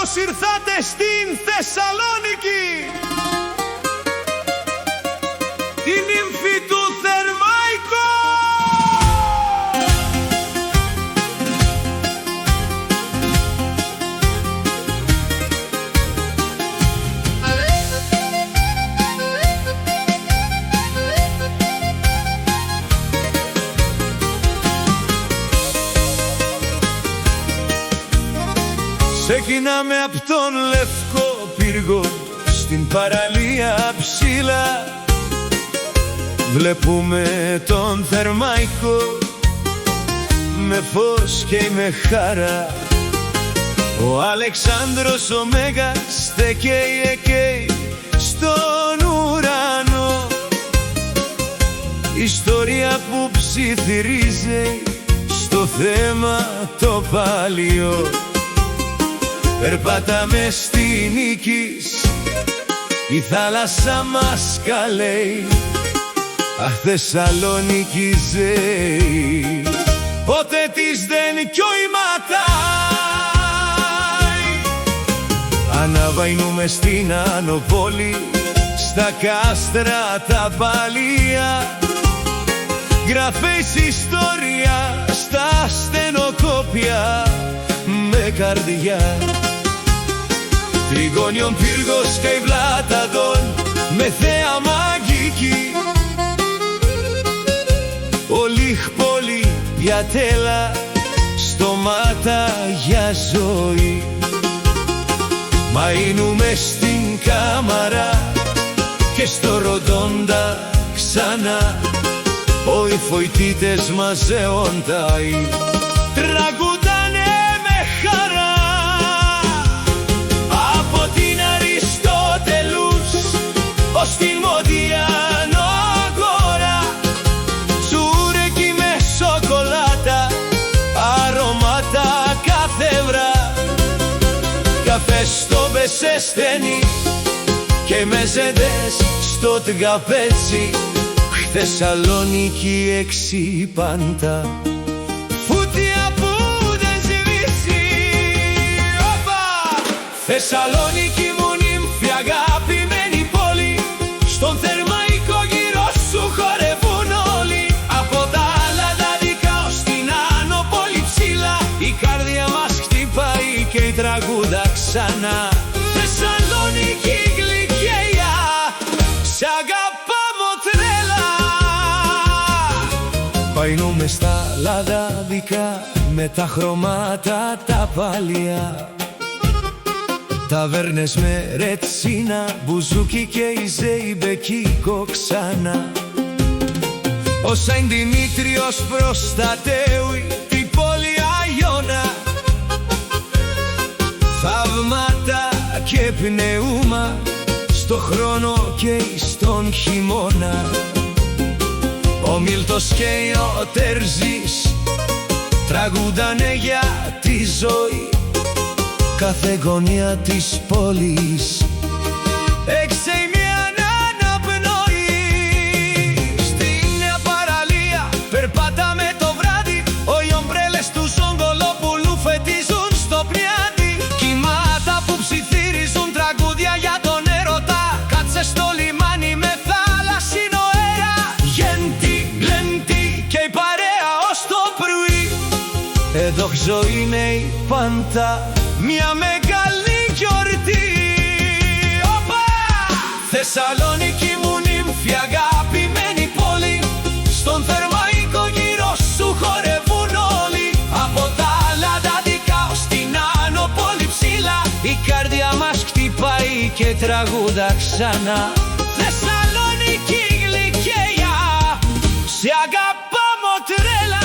καλώς ήρθατε στην Θεσσαλόνικη, την ύμφη του Θερμαϊκού. Ξεκινάμε απ' τον Λευκό Πύργο, στην παραλία ψηλά βλέπουμε τον Θερμαϊκό με φως και με χαρά. Ο Αλεξάνδρος ο Μέγας στεκέει εκέει στον ουρανό, ιστορία που ψιθυρίζει στο θέμα το παλιό. Περπάταμε στη Νίκης, η θάλασσα μας καλέει, αχ Θεσσαλονίκη ζέει, ποτέ της δεν κιόηματάει. Αναβαίνουμε στην Άνω Πόλη, στα κάστρα τα παλιά, γραφές ιστορία στα στενοκόπια με καρδιά. Τριγώνιον πύργος και βλάταδον με θέα μαγική, ολίχ πόλη πιατέλα, στομάτα για ζωή. Μαΐνουμε στην Κάμαρα και στο Ροδόντα ξανά, οι φοιτήτες μαζεόνταοι τραγουδάνε με χαρά. Από την Αριστοτελούς ως την Μοντιάνο Αγορά, τσούρεκι με σοκολάτα, αρωμάτα κάθε βρά, καφέ στο Μπεσέστενι και μεζεδές στο Τγαπέτσι, Θεσσαλονίκη εξυπάντα, φούτια που δεν σβήσει. Θεσσαλονίκη μου νύμφη αγαπημένη πόλη, στον Θερμαϊκό γύρω σου χορεύουν όλοι. Από τα Λαδαδικά ως την Άνω Πόλη ψηλά, η καρδιά μας χτυπάει και η τραγούδα ξανά. Θεσσαλονίκη γλυκαία, σ' αγαπάμε τρέλα. Παϊνούμε στα Λαδαδικά με τα χρώματα τα παλιά, ταβέρνες με ρετσίνα, μπουζούκι και η ζεϊμπεκίκο ξανά. Ο Σαϊν Δημήτριος προστατεύει την πόλη Αγιώνα, θαύματα και πνεύμα στο χρόνο και στον χειμώνα. Ο Μίλτος και ο Τερζής τραγουδάνε για τη ζωή, κάθε γωνία της πόλης έξεει μια αναπνοή. Στην νέα παραλία περπάταμε το βράδυ, οι ομπρέλες του Ζογκολόπουλου φετίζουν στο πιάτι, κύματα που ψιθύριζουν τραγούδια για τον έρωτα, κάτσε στο λιμάνι με θάλασσινο αέρα, γέντι, γλέντι και η παρέα ως το πρωί. Εδώ ζωή είναι η πάντα, μια μεγάλη γιορτή. Οπα! Θεσσαλονίκη μου νύμφη αγαπημένη πόλη, στον Θερμαϊκό γύρω σου χορεύουν όλοι. Από τα Λαδαδικά ως την Άνω Πόλη ψηλά, η καρδιά μας χτυπάει και τραγούδα ξανά. Θεσσαλονίκη γλυκαία, σε αγαπάμε τρέλα.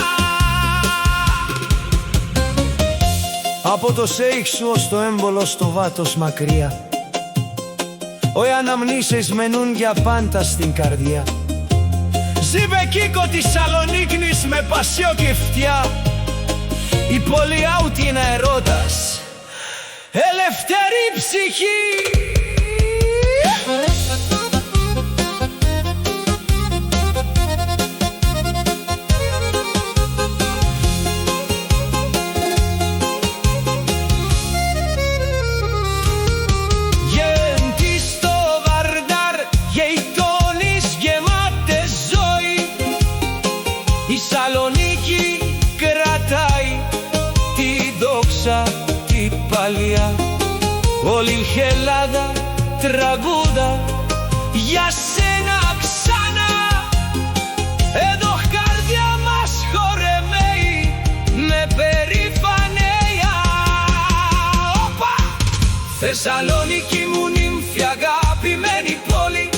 Από το σέιχ σου ως το έμπολο στο βάτος μακριά, οι αναμνήσεις μενούν για πάντα στην καρδιά. Ζιβεκίκο της Σαλονίκνης με πασιό και φτιά, η πόλη άουτη είναι ερώτας, ελευθερή ψυχή. Όλη η Ελλάδα τραγούδα για σένα ξανά. Εδώ καρδιά μας χορεμέει με περηφανία. Οπα! Θεσσαλονίκη μου νύμφη αγαπημένη πόλη,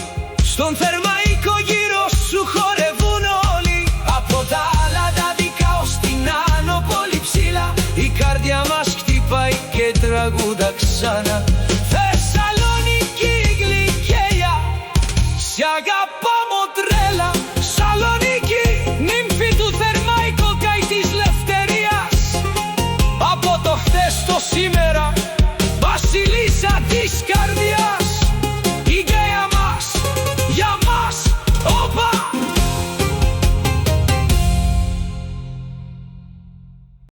στον Θερμαϊκό γύρω σου χορεύουν όλοι. Από τα Λαδαδικά ως την Άνω πολύ ψηλά, η καρδιά μας χτυπάει και τραγούδα ξανά. Θεσσαλονίκη γλυκαία, σ' αγαπάμε τρέλα. Σαλονίκη, νύμφη του Θερμαϊκού και της Λευτερίας, από το χτες το σήμερα